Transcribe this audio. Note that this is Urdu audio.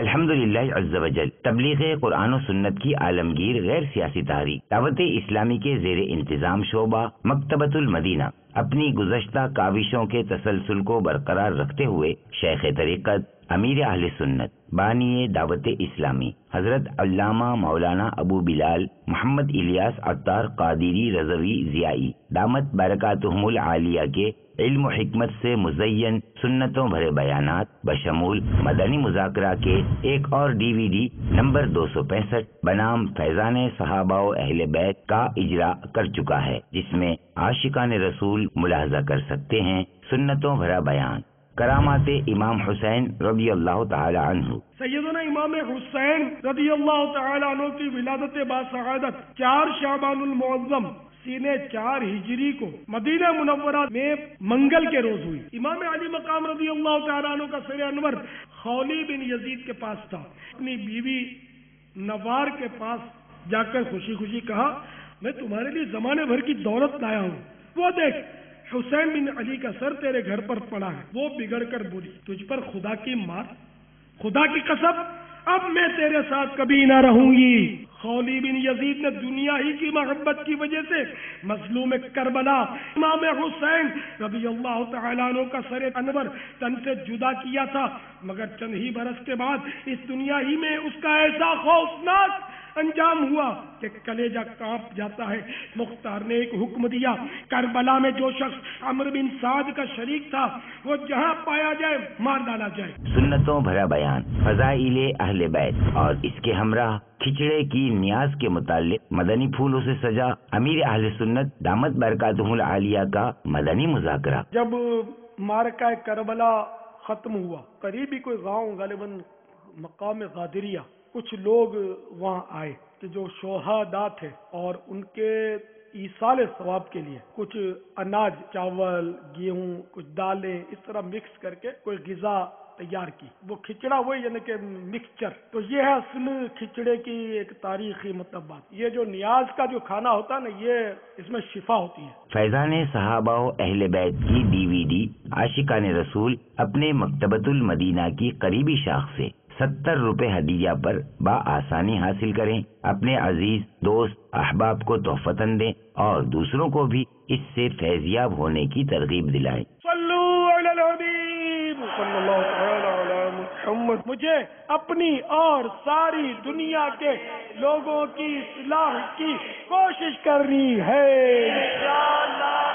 الحمدللہ عز وجل تبلیغ قرآن و سنت کی عالمگیر غیر سیاسی تحریک دعوت اسلامی کے زیر انتظام شعبہ مکتبۃ المدینہ اپنی گزشتہ کاوشوں کے تسلسل کو برقرار رکھتے ہوئے شیخ طریقت امیر اہل سنت بانی دعوت اسلامی حضرت علامہ مولانا ابو بلال محمد الیاس عطار قادری رضوی ضیائی دامت برکاتہم العالیہ کے علم و حکمت سے مزین سنتوں بھرے بیانات بشمول مدنی مذاکرہ کے ایک اور DVD نمبر 265 بنام فیضان صحابہ و اہل بیت کا اجرا کر چکا ہے، جس میں عاشقان رسول ملاحظہ کر سکتے ہیں سنتوں بھرا بیان کرامات امام حسین رضی اللہ تعالی عنہ۔ سیدنا امام حسین رضی اللہ تعالی عنہ کی ولادت باسعادت 4 شعبان المعظم سینہ 4 ہجری کو مدینہ منورہ میں منگل کے روز ہوئی۔ امام علی مقام رضی اللہ تعالیٰ عنہ کا سر انور خولی بن یزید کے پاس تھا۔ اپنی بیوی نوار کے پاس جا کر خوشی خوشی کہا، میں تمہارے لیے زمانے بھر کی دولت لایا ہوں، وہ دیکھ حسین بن علی کا سر تیرے گھر پر پڑا ہے۔ وہ بگڑ کر بولی، تجھ پر خدا کی مار، خدا کی قسم اب میں تیرے ساتھ کبھی نہ رہوں گی۔ خولی بن یزید نے دنیا ہی کی محبت کی وجہ سے مظلوم کربلا امام حسین رضی اللہ تعالیٰ عنہ کا سر انور تن سے جدا کیا تھا، مگر چند ہی برس کے بعد اس دنیا ہی میں اس کا ایسا خوفناک انجام ہوا کہ کلیجہ کانپ جاتا ہے۔ مختار نے ایک حکم دیا، کربلا میں جو شخص عمرو بن سعد کا شریک تھا وہ جہاں پایا جائے مار ڈالا جائے۔ سنتوں بھرا بیان فضائل اہل بیت اور اس کے ہمراہ کھچڑے کی نیاز کے متعلق مدنی پھولوں سے سجا امیر اہل سنت دامت برکاتہم العالیہ کا مدنی مذاکرہ۔ جب معرکہ کربلا ختم ہوا، قریبی کوئی گاؤں غالباً مقام غادریہ، کچھ لوگ وہاں آئے کہ جو شہداء تھے اور ان کے ایصال ثواب کے لیے کچھ اناج، چاول، گیہوں، کچھ دالیں اس طرح مکس کر کے کوئی غذا تیار کی۔ وہ کھچڑا وہی یعنی کہ مکسچر، تو یہ ہے اصل کھچڑے کی ایک تاریخی مطلب بات۔ یہ جو نیاز کا جو کھانا ہوتا ہے نا، یہ اس میں شفا ہوتی ہے۔ فیضان صحابہ و اہل بیت کی DVD عاشقان رسول اپنے مکتبۃ المدینہ کی قریبی شاخ سے 70 روپے ہدیہ پر بآسانی حاصل کریں، اپنے عزیز دوست احباب کو تحفتاً دیں اور دوسروں کو بھی اس سے فیضیاب ہونے کی ترغیب دلائیں۔ صلو علی الحبیب صلی اللہ تعالی علی محمد۔ مجھے اپنی اور ساری دنیا کے لوگوں کی اصلاح کی کوشش کرنی ہے انشاءاللہ۔